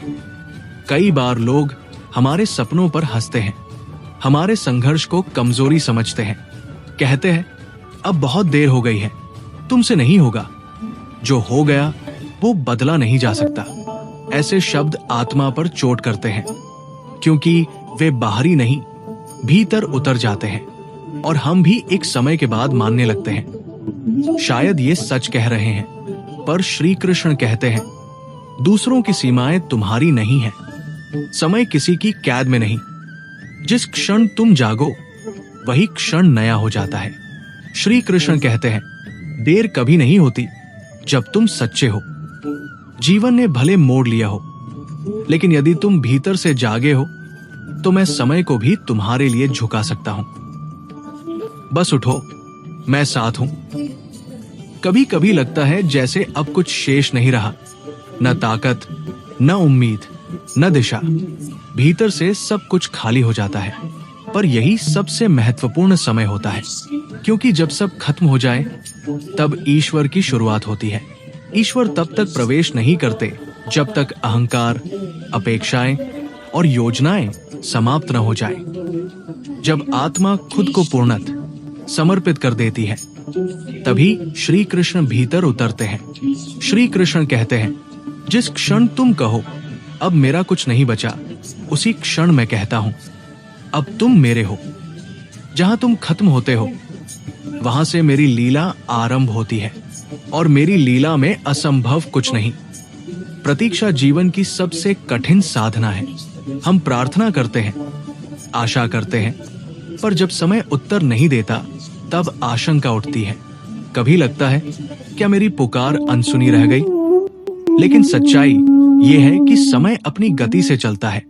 [SPEAKER 1] कई बार लोग हमारे सपनों पर हंसते हैं, हमारे संघर्ष को कमजोरी समझते हैं, कहते हैं अब बहुत देर हो गई है, तुमसे नहीं होगा। जो हो गया वो बदला नहीं जा सकता। ऐसे शब्द आत्मा पर चोट करते हैं, क्योंकि वे बाहरी नहीं, भीतर उतर जाते हैं और हम भी एक समय के बाद मानने लगते हैं शायद ये सच कह रहे हैं। पर श्री कृष्ण कहते हैं, दूसरों की सीमाएं तुम्हारी नहीं है, समय किसी की कैद में नहीं। जिस क्षण तुम जागो वही क्षण नया हो जाता है। श्री कृष्ण कहते हैं, देर कभी नहीं होती जब तुम सच्चे हो। जीवन ने भले मोड़ लिया हो, लेकिन यदि तुम भीतर से जागे हो तो मैं समय को भी तुम्हारे लिए झुका सकता हूं। बस उठो, मैं साथ हूं। कभी कभी लगता है जैसे अब कुछ शेष नहीं रहा, न ताकत, न उम्मीद, न दिशा। भीतर से सब कुछ खाली हो जाता है। पर यही सबसे महत्वपूर्ण समय होता है, क्योंकि जब सब खत्म हो जाए तब ईश्वर की शुरुआत होती है। ईश्वर तब तक प्रवेश नहीं करते जब तक अहंकार, अपेक्षाएं और योजनाएं समाप्त न हो जाए। जब आत्मा खुद को पूर्णतः समर्पित कर देती है, तभी श्री कृष्ण भीतर उतरते हैं। श्री कृष्ण कहते हैं, जिस क्षण तुम कहो अब मेरा कुछ नहीं बचा, उसी क्षण मैं कहता हूं अब तुम मेरे हो। जहां तुम खत्म होते हो वहां से मेरी लीला आरंभ होती है, और मेरी लीला में असंभव कुछ नहीं। प्रतीक्षा जीवन की सबसे कठिन साधना है। हम प्रार्थना करते हैं, आशा करते हैं, पर जब समय उत्तर नहीं देता तब आशंका उठती है। कभी लगता है क्या मेरी पुकार अनसुनी रह गई? लेकिन सच्चाई यह है कि समय अपनी गति से चलता है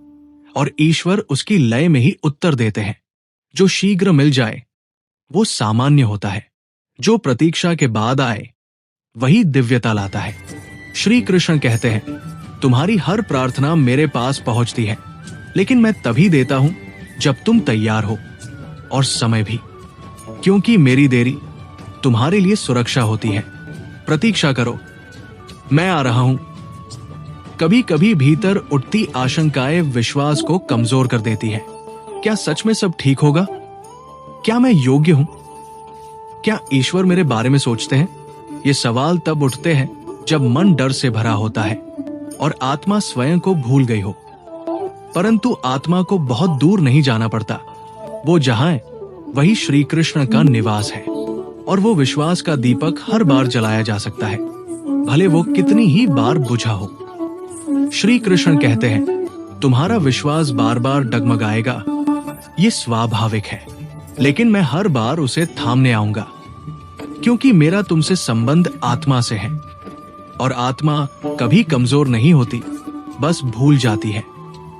[SPEAKER 1] और ईश्वर उसकी लय में ही उत्तर देते हैं। जो शीघ्र मिल जाए वो सामान्य होता है, जो प्रतीक्षा के बाद आए वही दिव्यता लाता है। श्री कृष्ण कहते हैं, तुम्हारी हर प्रार्थना मेरे पास पहुंचती है, लेकिन मैं तभी देता हूं जब तुम तैयार हो, और समय भी, क्योंकि मेरी देरी तुम्हारे लिए सुरक्षा होती है। प्रतीक्षा करो, मैं आ रहा हूं। कभी कभी भीतर उठती आशंकाएं विश्वास को कमजोर कर देती है। क्या सच में सब ठीक होगा? क्या मैं योग्य हूं? क्या ईश्वर मेरे बारे में सोचते हैं? ये सवाल तब उठते हैं जब मन डर से भरा होता है और आत्मा स्वयं को भूल गई हो। परंतु आत्मा को बहुत दूर नहीं जाना पड़ता। वो जहां है वही श्री कृष्ण का निवास है, और वो विश्वास का दीपक हर बार जलाया जा सकता है, भले वो कितनी ही बार बुझा हो। श्री कृष्ण कहते हैं, तुम्हारा विश्वास बार बार डगमगाएगा, ये स्वाभाविक है, लेकिन मैं हर बार उसे थामने आऊंगा, क्योंकि मेरा तुमसे संबंध आत्मा से है, और आत्मा कभी कमजोर नहीं होती, बस भूल जाती है।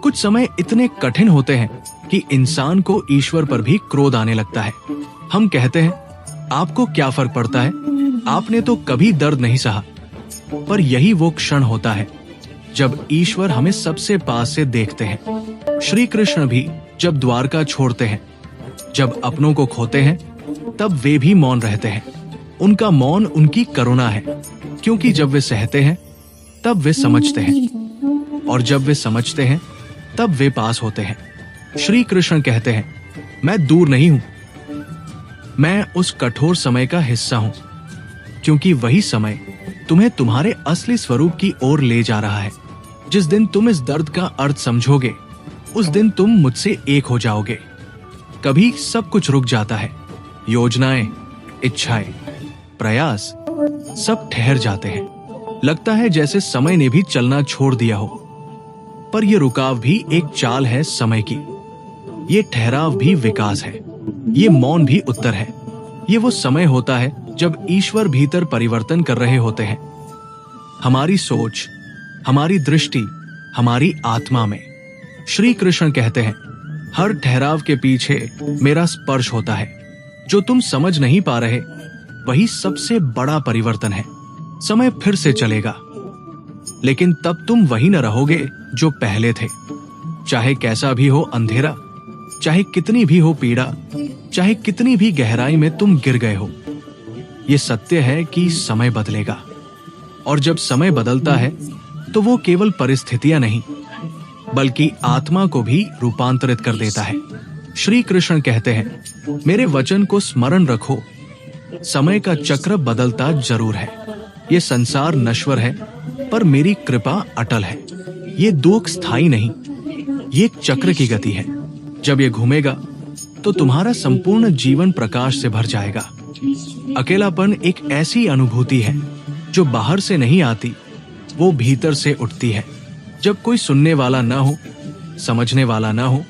[SPEAKER 1] कुछ समय इतने कठिन होते हैं कि इंसान को ईश्वर पर भी क्रोध आने लगता है। हम कहते हैं, आपको क्या फर्क पड़ता है, आपने तो कभी दर्द नहीं सहा। पर यही वो क्षण होता है जब ईश्वर हमें सबसे पास से देखते हैं। श्री कृष्ण भी जब द्वारका छोड़ते हैं, जब अपनों को खोते हैं, तब वे भी मौन रहते हैं। उनका मौन उनकी करुणा है, क्योंकि जब वे सहते हैं तब वे समझते हैं, और जब वे समझते हैं तब वे पास होते हैं। श्री कृष्ण कहते हैं, मैं दूर नहीं हूं, मैं उस कठोर समय का हिस्सा हूं, क्योंकि वही समय तुम्हें तुम्हारे असली स्वरूप की ओर ले जा रहा है। जिस दिन तुम इस दर्द का अर्थ समझोगे, उस दिन तुम मुझसे एक हो जाओगे। कभी सब कुछ रुक जाता है, योजनाएं, इच्छाएं, प्रयास, सब ठहर जाते हैं। लगता है जैसे समय ने भी चलना छोड़ दिया हो। पर यह रुकाव भी एक चाल है समय की, ये ठहराव भी विकास है, ये मौन भी उत्तर है। ये वो समय होता है जब ईश्वर भीतर परिवर्तन कर रहे होते हैं, हमारी सोच, हमारी दृष्टि, हमारी आत्मा में। श्री कृष्ण कहते हैं, हर ठहराव के पीछे मेरा स्पर्श होता है। जो तुम समझ नहीं पा रहे, वही सबसे बड़ा परिवर्तन है। समय फिर से चलेगा, लेकिन तब तुम वही न रहोगे जो पहले थे। चाहे कैसा भी हो अंधेरा, चाहे कितनी भी हो पीड़ा, चाहे कितनी भी गहराई में तुम गिर गए हो, ये सत्य है कि समय बदलेगा। और जब समय बदलता है तो वो केवल परिस्थितियां नहीं, बल्कि आत्मा को भी रूपांतरित कर देता है। श्री कृष्ण कहते हैं, मेरे वचन को स्मरण रखो, समय का चक्र बदलता जरूर है। ये संसार नश्वर है, पर मेरी कृपा अटल है। ये दुख स्थायी नहीं, ये एक चक्र की गति है। जब ये घूमेगा तो तुम्हारा संपूर्ण जीवन प्रकाश से भर जाएगा। अकेलापन एक ऐसी अनुभूति है जो बाहर से नहीं आती, वो भीतर से उठती है। जब कोई सुनने वाला ना हो, समझने वाला ना हो,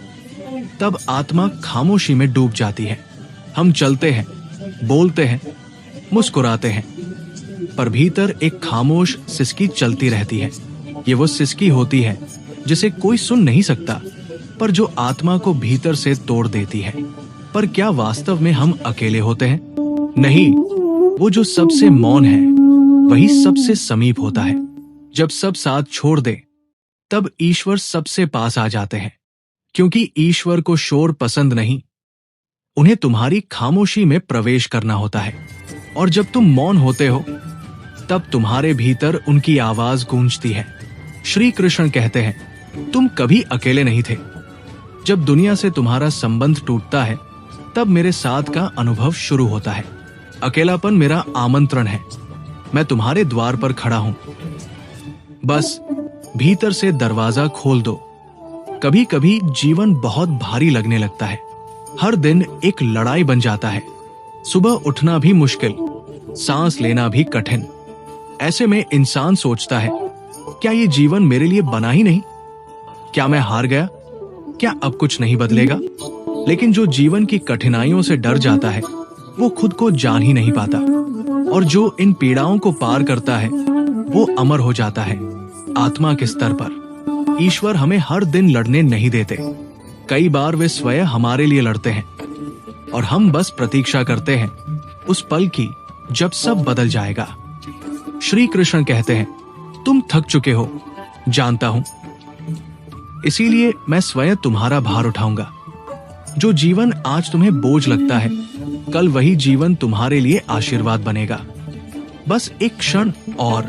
[SPEAKER 1] तब आत्मा खामोशी में डूब जाती है। हम चलते हैं, बोलते हैं, मुस्कुराते हैं, पर भीतर एक खामोश सिसकी चलती रहती है। ये वो सिसकी होती है जिसे कोई सुन नहीं सकता, पर जो आत्मा को भीतर से तोड़ देती है। पर क्या वास्तव में हम अकेले होते हैं? नहीं, वो जो सबसे मौन है वही सबसे समीप होता है। जब सब साथ छोड़ दे, तब ईश्वर सबसे पास आ जाते हैं, क्योंकि ईश्वर को शोर पसंद नहीं, उन्हें तुम्हारी खामोशी में प्रवेश करना होता है। और जब तुम मौन होते हो, तब तुम्हारे भीतर उनकी आवाज गूंजती है। श्री कृष्ण कहते हैं, तुम कभी अकेले नहीं थे। जब दुनिया से तुम्हारा संबंध टूटता है, तब मेरे साथ का अनुभव शुरू होता है। अकेलापन मेरा आमंत्रण है, मैं तुम्हारे द्वार पर खड़ा हूं। बस भीतर से दरवाजा खोल दो। कभी कभी जीवन बहुत भारी लगने लगता है। हर दिन एक लड़ाई बन जाता है। सुबह उठना भी मुश्किल, सांस लेना भी कठिन। ऐसे में इंसान सोचता है, क्या ये जीवन मेरे लिए बना ही नहीं? क्या मैं हार गया? क्या अब कुछ नहीं बदलेगा? लेकिन जो जीवन की कठिनाइयों से डर जाता है, वो खुद को जान ही नहीं पाता। और जो इन पीड़ाओं को पार करता है, वो अमर हो जाता है आत्मा के स्तर पर। ईश्वर हमें हर दिन लड़ने नहीं देते। कई बार वे स्वयं हमारे लिए लड़ते हैं, और हम बस प्रतीक्षा करते हैं उस पल की जब सब बदल जाएगा। श्री कृष्ण कहते हैं, तुम थक चुके हो, जानता हूं, इसीलिए मैं स्वयं तुम्हारा भार उठाऊंगा। जो जीवन आज तुम्हें बोझ लगता है, कल वही जीवन तुम्हारे लिए आशीर्वाद बनेगा। बस एक क्षण और,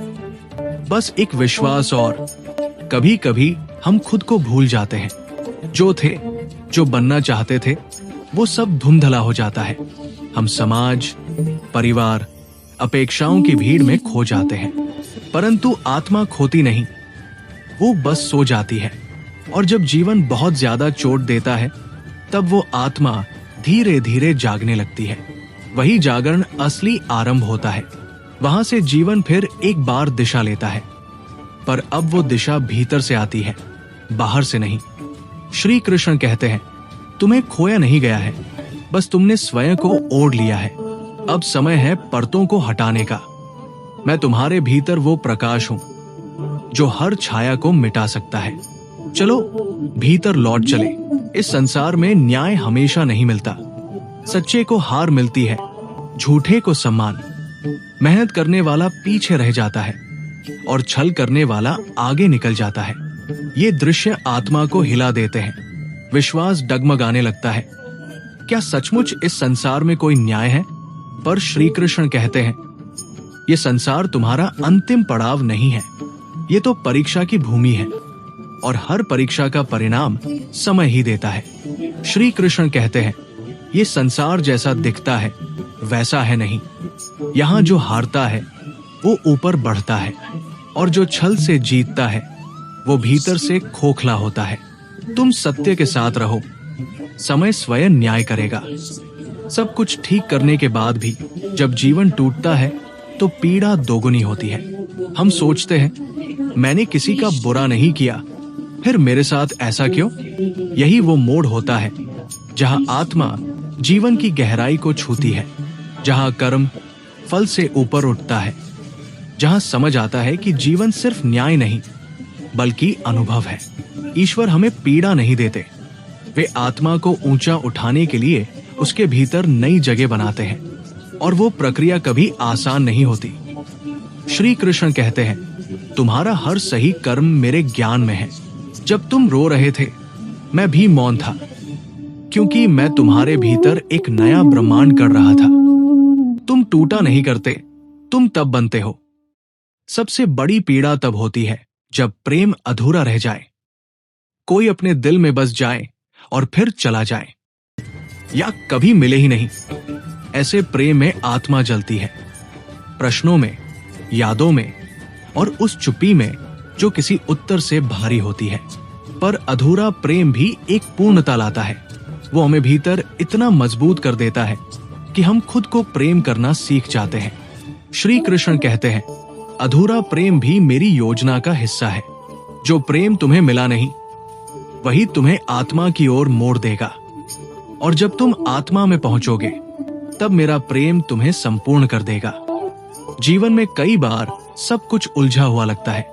[SPEAKER 1] बस एक विश्वास और। कभी कभी हम खुद को भूल जाते हैं। जो थे, जो बनना चाहते थे, वो सब धुंधला हो जाता है। हम समाज, परिवार, अपेक्षाओं की भीड़ में खो जाते हैं। परंतु आत्मा खोती नहीं, वो बस सो जाती है। और जब जीवन बहुत ज्यादा चोट देता है, तब वो आत्मा धीरे धीरे जागने लगती है। वही जागरण असली आरंभ होता है। वहां से जीवन फिर एक बार दिशा लेता है, पर अब वो दिशा भीतर से आती है, बाहर से नहीं। श्री कृष्ण कहते हैं, तुम्हें खोया नहीं गया है, बस तुमने स्वयं को ओढ़ लिया है। अब समय है परतों को हटाने का। मैं तुम्हारे भीतर वो प्रकाश हूं जो हर छाया को मिटा सकता है। चलो भीतर लौट चले। इस संसार में न्याय हमेशा नहीं मिलता। सच्चे को हार मिलती है, झूठे को सम्मान। मेहनत करने वाला पीछे रह जाता है और छल करने वाला आगे निकल जाता है। ये दृश्य आत्मा को हिला देते हैं। विश्वास डगमगाने लगता है। क्या सचमुच इस संसार में कोई न्याय है? पर श्री कृष्ण कहते हैं, ये संसार तुम्हारा अंतिम पड़ाव नहीं है, ये तो परीक्षा की भूमि है, और हर परीक्षा का परिणाम समय ही देता है। श्री कृष्ण कहते हैं, ये संसार जैसा दिखता है वैसा है नहीं। यहाँ जो हारता है वो ऊपर बढ़ता है, और जो छल से जीतता है वो भीतर से खोखला होता है। तुम सत्य के साथ रहो, समय स्वयं न्याय करेगा। सब कुछ ठीक करने के बाद भी जब जीवन टूटता है तो पीड़ा दोगुनी होती है। हम सोचते हैं, मैंने किसी का बुरा नहीं किया, फिर मेरे साथ ऐसा क्यों? यही वो मोड़ होता है जहां आत्मा जीवन की गहराई को छूती है, जहां कर्म, फल से ऊपर उठता है, जहां समझ आता है कि जीवन सिर्फ न्याय नहीं बल्कि अनुभव है। ईश्वर हमें पीड़ा नहीं देते, वे आत्मा को ऊंचा उठाने के लिए उसके भीतर नई जगह बनाते हैं, और वो प्रक्रिया कभी आसान नहीं होती। श्री कृष्ण कहते हैं, तुम्हारा हर सही कर्म मेरे ज्ञान में है। जब तुम रो रहे थे मैं भी मौन था, क्योंकि मैं तुम्हारे भीतर एक नया ब्रह्मांड कर रहा था। तुम टूटा नहीं करते, तुम तब बनते हो। सबसे बड़ी पीड़ा तब होती है जब प्रेम अधूरा रह जाए, कोई अपने दिल में बस जाए और फिर चला जाए, या कभी मिले ही नहीं। ऐसे प्रेम में आत्मा जलती है, प्रश्नों में, यादों में और उस चुप्पी में जो किसी उत्तर से भारी होती है। पर अधूरा प्रेम भी एक पूर्णता लाता है। वो हमें भीतर इतना मजबूत कर देता है कि हम खुद को प्रेम करना सीख जाते हैं। श्री कृष्ण कहते हैं, अधूरा प्रेम भी मेरी योजना का हिस्सा है। जो प्रेम तुम्हें मिला नहीं वही तुम्हें आत्मा की ओर मोड़ देगा, और जब तुम आत्मा में पहुंचोगे तब मेरा प्रेम तुम्हें संपूर्ण कर देगा। जीवन में कई बार सब कुछ उलझा हुआ लगता है।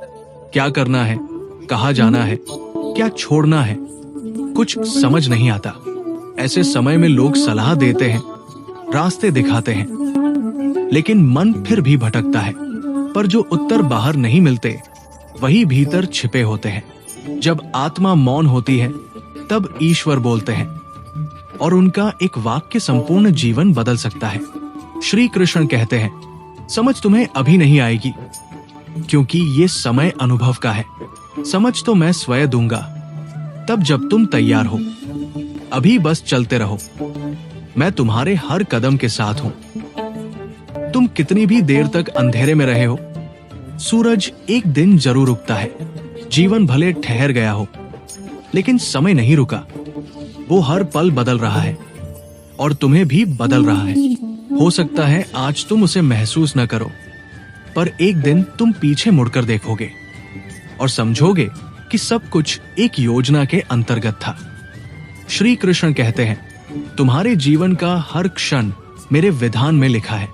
[SPEAKER 1] क्या करना है, कहाँ जाना है, क्या छोड़ना है, कुछ समझ नहीं आता। ऐसे समय में लोग सलाह देते हैं, रास्ते दिखाते हैं, लेकिन मन फिर भी भटकता है। पर जो उत्तर बाहर नहीं मिलते वही भीतर छिपे होते हैं। जब आत्मा मौन होती है तब ईश्वर बोलते हैं, और उनका एक वाक्य संपूर्ण जीवन बदल सकता है। श्री कृष्ण कहते हैं, समझ तुम्हें अभी नहीं आएगी, क्योंकि ये समय अनुभव का है। समझ तो मैं स्वयं दूंगा, तब जब तुम तैयार हो। अभी बस चलते रहो, मैं तुम्हारे हर कदम के साथ हूं। तुम कितनी भी देर तक अंधेरे में रहे हो, सूरज एक दिन जरूर उगता है। जीवन भले ठहर गया हो, लेकिन समय नहीं रुका। वो हर पल बदल रहा है, और तुम्हें भी बदल रहा है। हो सकता है आज तुम उसे महसूस न करो, पर एक दिन तुम पीछे मुड़कर देखोगे और समझोगे कि सब कुछ एक योजना के अंतर्गत था। श्री कृष्ण कहते हैं, तुम्हारे जीवन का हर क्षण मेरे विधान में लिखा है।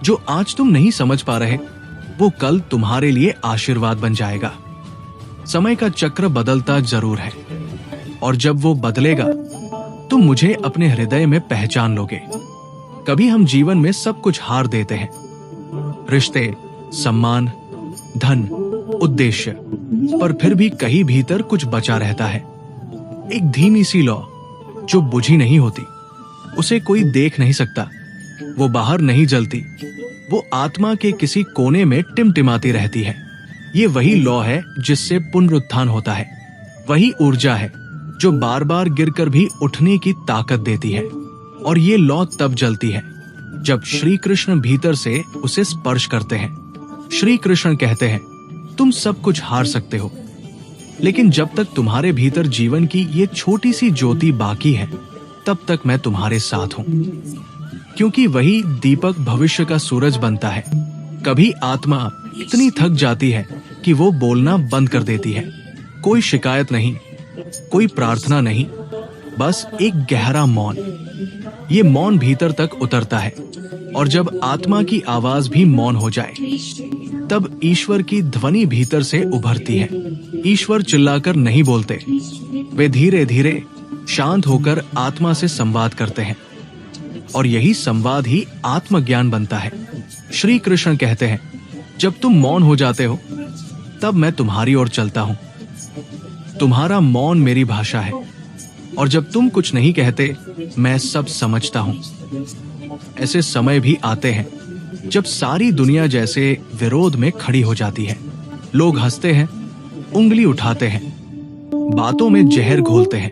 [SPEAKER 1] जो आज तुम नहीं समझ पा रहे, वो कल तुम्हारे लिए आशीर्वाद बन जाएगा। समय का चक्र बदलता जरूर है, और जब वो बदलेगा तुम मुझे अपने हृदय में पहचान लोगे। कभी हम जीवन में सब कुछ हार देते हैं, रिश्ते, सम्मान, धन, उद्देश्य, पर फिर भी कहीं भीतर कुछ बचा रहता है। एक धीमी सी लौ जो बुझी नहीं होती, उसे कोई देख नहीं सकता, वो बाहर नहीं जलती, वो आत्मा के किसी कोने में टिमटिमाती रहती है। ये वही लौ है जिससे पुनरुत्थान होता है, वही ऊर्जा है जो बार बार गिरकर भी उठने की ताकत देती है। और ये लौ तब जलती है जब श्री कृष्ण भीतर से उसे स्पर्श करते हैं। श्री कृष्ण कहते हैं, तुम सब कुछ हार सकते हो, लेकिन जब तक तुम्हारे भीतर जीवन की ये छोटी सी ज्योति बाकी है, तब तक मैं तुम्हारे साथ हूं। क्योंकि वही दीपक भविष्य का सूरज बनता है। कभी आत्मा इतनी थक जाती है कि वो बोलना बंद कर देती है। कोई शिकायत नहीं, कोई प्रार्थना नहीं, बस एक गहरा मौन। ये मौन भीतर तक उतरता है, और जब आत्मा की आवाज भी मौन हो जाए, तब ईश्वर की ध्वनि भीतर से उभरती है। ईश्वर चिल्लाकर नहीं बोलते, वे धीरे धीरे शांत होकर आत्मा से संवाद करते हैं, और यही संवाद ही आत्मज्ञान बनता है। श्री कृष्ण कहते हैं, जब तुम मौन हो जाते हो तब मैं तुम्हारी ओर चलता हूं। तुम्हारा मौन मेरी भाषा है, और जब तुम कुछ नहीं कहते मैं सब समझता हूं। ऐसे समय भी आते हैं जब सारी दुनिया जैसे विरोध में खड़ी हो जाती है। लोग हंसते हैं, उंगली उठाते हैं, बातों में जहर घोलते हैं,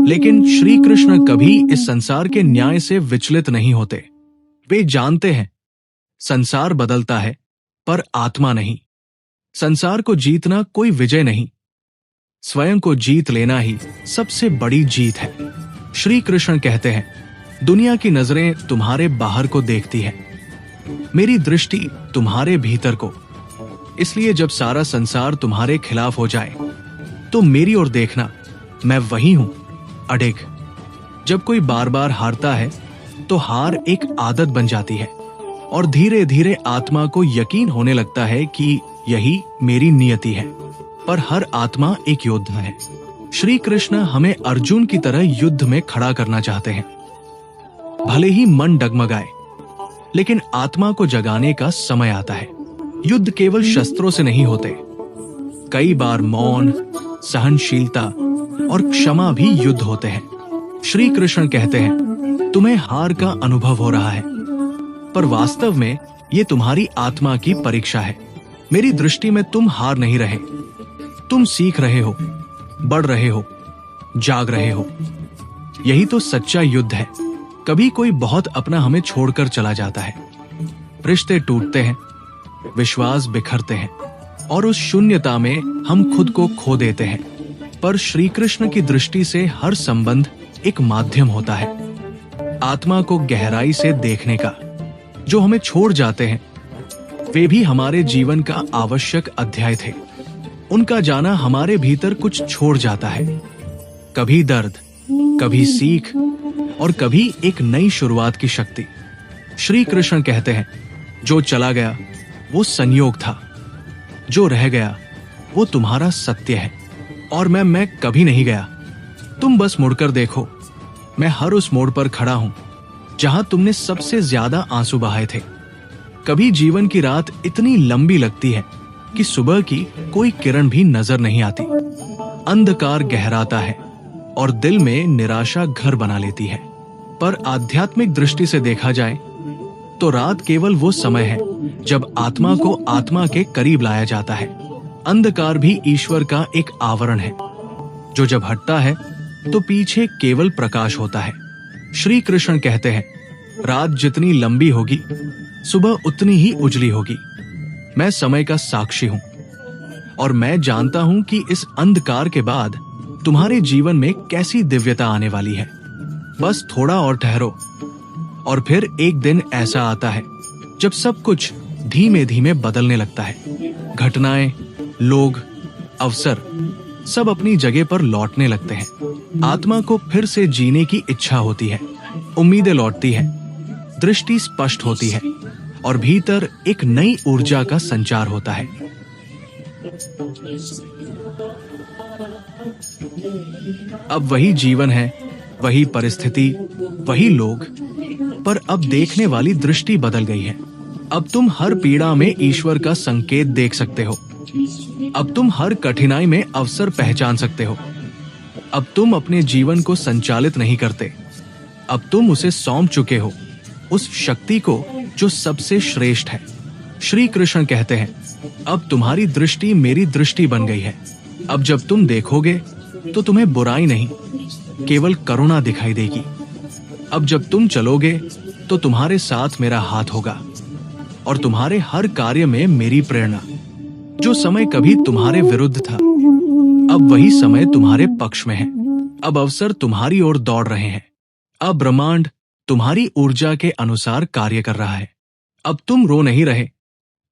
[SPEAKER 1] लेकिन श्री कृष्ण कभी इस संसार के न्याय से विचलित नहीं होते। वे जानते हैं संसार बदलता है, पर आत्मा नहीं। संसार को जीतना कोई विजय नहीं, स्वयं को जीत लेना ही सबसे बड़ी जीत है। श्री कृष्ण कहते हैं, दुनिया की नजरें तुम्हारे बाहर को देखती है, मेरी दृष्टि तुम्हारे भीतर को। इसलिए जब सारा संसार तुम्हारे खिलाफ हो जाए तो मेरी ओर देखना, मैं वही हूं, अडिग। जब कोई बार बार हारता है तो हार एक आदत बन जाती है, और धीरे धीरे आत्मा को यकीन होने लगता है कि यही मेरी नियति है। पर हर आत्मा एक योद्धा है। श्री कृष्ण हमें अर्जुन की तरह युद्ध में खड़ा करना चाहते हैं। भले ही मन डगमगाए, लेकिन आत्मा को जगाने का समय आता है। युद्ध केवल शस्त्रों से नहीं होते। कई बार मौन, सहनशीलता और क्षमा भी युद्ध होते हैं। श्री कृष्ण कहते हैं, तुम्हें हार का अनुभव हो रहा है, पर वास्तव में ये तुम्हारी आत्मा की परीक्षा है। मेरी दृष्टि में तुम हार नहीं रहे, तुम सीख रहे हो, बढ़ रहे हो, जाग रहे हो। यही तो सच्चा युद्ध है। कभी कोई बहुत अपना हमें छोड़कर चला जाता है, रिश्ते टूटते हैं, विश्वास बिखरते हैं और उस शून्यता में हम खुद को खो देते हैं। पर श्री कृष्ण की दृष्टि से हर संबंध एक माध्यम होता है, आत्मा को गहराई से देखने का। जो हमें छोड़ जाते हैं वे भी हमारे जीवन का आवश्यक अध्याय थे। उनका जाना हमारे भीतर कुछ छोड़ जाता है, कभी दर्द, कभी सीख और कभी एक नई शुरुआत की शक्ति। श्री कृष्ण कहते हैं, जो चला गया वो संयोग था, जो रह गया वो तुम्हारा सत्य है। और मैं कभी नहीं गया। तुम बस मुड़कर देखो, मैं हर उस मोड़ पर खड़ा हूं जहां तुमने सबसे ज्यादा आंसू बहाए थे। कभी जीवन की रात इतनी लंबी लगती है कि सुबह की कोई किरण भी नजर नहीं आती। अंधकार गहराता है और दिल में निराशा घर बना लेती है। पर आध्यात्मिक दृष्टि से देखा जाए तो रात केवल वो समय है जब आत्मा को आत्मा के करीब लाया जाता है। अंधकार भी ईश्वर का एक आवरण है, जो जब हटता है तो पीछे केवल प्रकाश होता है। श्री कृष्ण कहते हैं, रात जितनी लंबी होगी सुबह उतनी ही उजली होगी। मैं समय का साक्षी हूं और मैं जानता हूं कि इस अंधकार के बाद तुम्हारे जीवन में कैसी दिव्यता आने वाली है। बस थोड़ा और ठहरो। और फिर एक दिन ऐसा आता है जब सब कुछ धीमे धीमे बदलने लगता है। घटनाएं, लोग, अवसर सब अपनी जगह पर लौटने लगते हैं। आत्मा को फिर से जीने की इच्छा होती है, उम्मीदें लौटती हैं, दृष्टि स्पष्ट होती है और भीतर एक नई ऊर्जा का संचार होता है। अब वही जीवन है, वही परिस्थिति, वही लोग, पर अब देखने वाली दृष्टि बदल गई है। अब तुम हर पीड़ा में ईश्वर का संकेत देख सकते हो। अब तुम हर कठिनाई में अवसर पहचान सकते हो। अब तुम अपने जीवन को संचालित नहीं करते, अब तुम उसे सौंप चुके हो, उस शक्ति को जो सबसे श्रेष्ठ है। श्री कृष्ण कहते हैं, अब तुम्हारी दृष्टि मेरी दृष्टि बन गई है। अब जब तुम देखोगे तो तुम्हें बुराई नहीं, केवल करुणा दिखाई देगी। अब जब तुम चलोगे तो तुम्हारे साथ मेरा हाथ होगा और तुम्हारे हर कार्य में मेरी प्रेरणा। जो समय कभी तुम्हारे विरुद्ध था, अब वही समय तुम्हारे पक्ष में है। अब अवसर तुम्हारी ओर दौड़ रहे हैं। अब ब्रह्मांड तुम्हारी ऊर्जा के अनुसार कार्य कर रहा है। अब तुम रो नहीं रहे,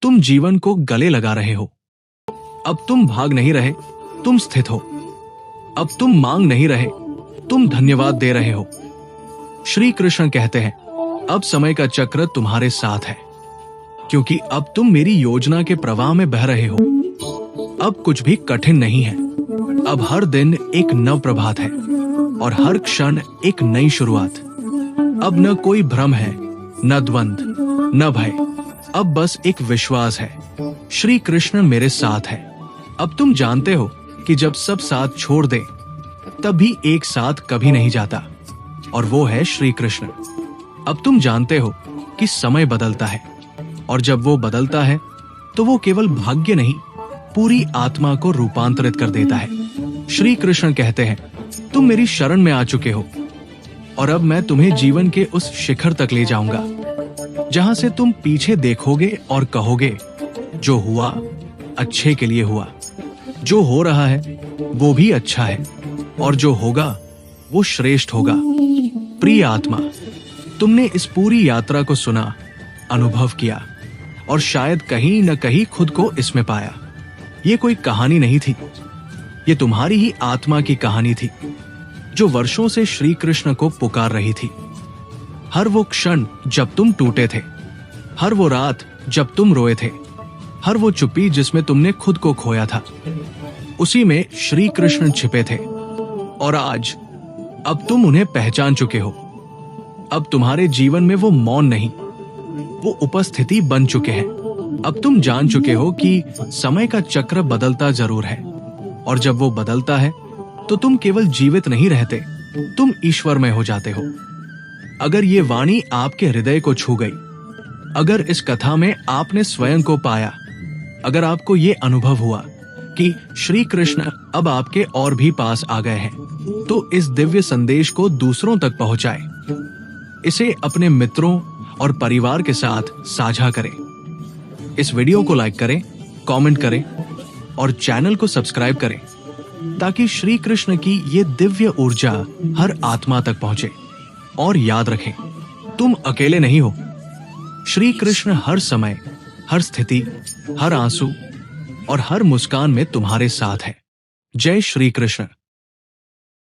[SPEAKER 1] तुम जीवन को गले लगा रहे हो। अब तुम भाग नहीं रहे, तुम स्थित हो। अब तुम मांग नहीं रहे, तुम धन्यवाद दे रहे हो। श्री कृष्ण कहते हैं, अब समय का चक्र तुम्हारे साथ है, क्योंकि अब तुम मेरी योजना के प्रवाह में बह रहे हो। अब कुछ भी कठिन नहीं है। अब हर दिन एक नव प्रभात है और हर क्षण एक नई शुरुआत। अब न कोई भ्रम है, न द्वंद, न भय। अब बस एक विश्वास है, श्री कृष्ण मेरे साथ है। अब तुम जानते हो कि जब सब साथ छोड़ दे तब भी एक साथ कभी नहीं जाता, और वो है श्री कृष्ण। अब तुम जानते हो कि समय बदलता है, और जब वो बदलता है तो वो केवल भाग्य नहीं, पूरी आत्मा को रूपांतरित कर देता है। श्री कृष्ण कहते हैं, तुम मेरी शरण में आ चुके हो और अब मैं तुम्हें जीवन के उस शिखर तक ले जाऊंगा जहां से तुम पीछे देखोगे और कहोगे, जो हुआ अच्छे के लिए हुआ, जो हो रहा है वो भी अच्छा है, और जो होगा वो श्रेष्ठ होगा। प्रिय आत्मा, तुमने इस पूरी यात्रा को सुना, अनुभव किया और शायद कहीं न कहीं खुद को इसमें पाया। ये कोई कहानी नहीं थी, ये तुम्हारी ही आत्मा की कहानी थी, जो वर्षों से श्री कृष्ण को पुकार रही थी। हर वो क्षण जब तुम टूटे थे, हर वो रात जब तुम रोए थे, हर वो चुप्पी जिसमें तुमने खुद को खोया था, उसी में श्री कृष्ण छिपे थे। और आज अब तुम उन्हें पहचान चुके हो। अब तुम्हारे जीवन में वो मौन नहीं, वो उपस्थिति बन चुके हैं। अब तुम जान चुके हो कि समय का चक्र बदलता जरूर है, और जब वो बदलता है तो तुम केवल जीवित नहीं रहते, तुम ईश्वरमय हो जाते हो। अगर ये वाणी आपके हृदय को छू गई, अगर इस कथा में आपने स्वयं को पाया, अगर आपको ये अनुभव हुआ कि श्री कृष्ण अब आपके और भी पास आ गए हैं, तो इस दिव्य संदेश को दूसरों तक पहुंचाएं। इसे अपने मित्रों और परिवार के साथ साझा करें। इस वीडियो को लाइक करें, कमेंट करें और चैनल को सब्सक्राइब करें, ताकि श्री कृष्ण की ये दिव्य ऊर्जा हर आत्मा तक पहुंचे। और याद रखें, तुम अकेले नहीं हो। श्री कृष्ण हर समय, हर स्थिति, हर आंसू और हर मुस्कान में तुम्हारे साथ है। जय श्री कृष्ण।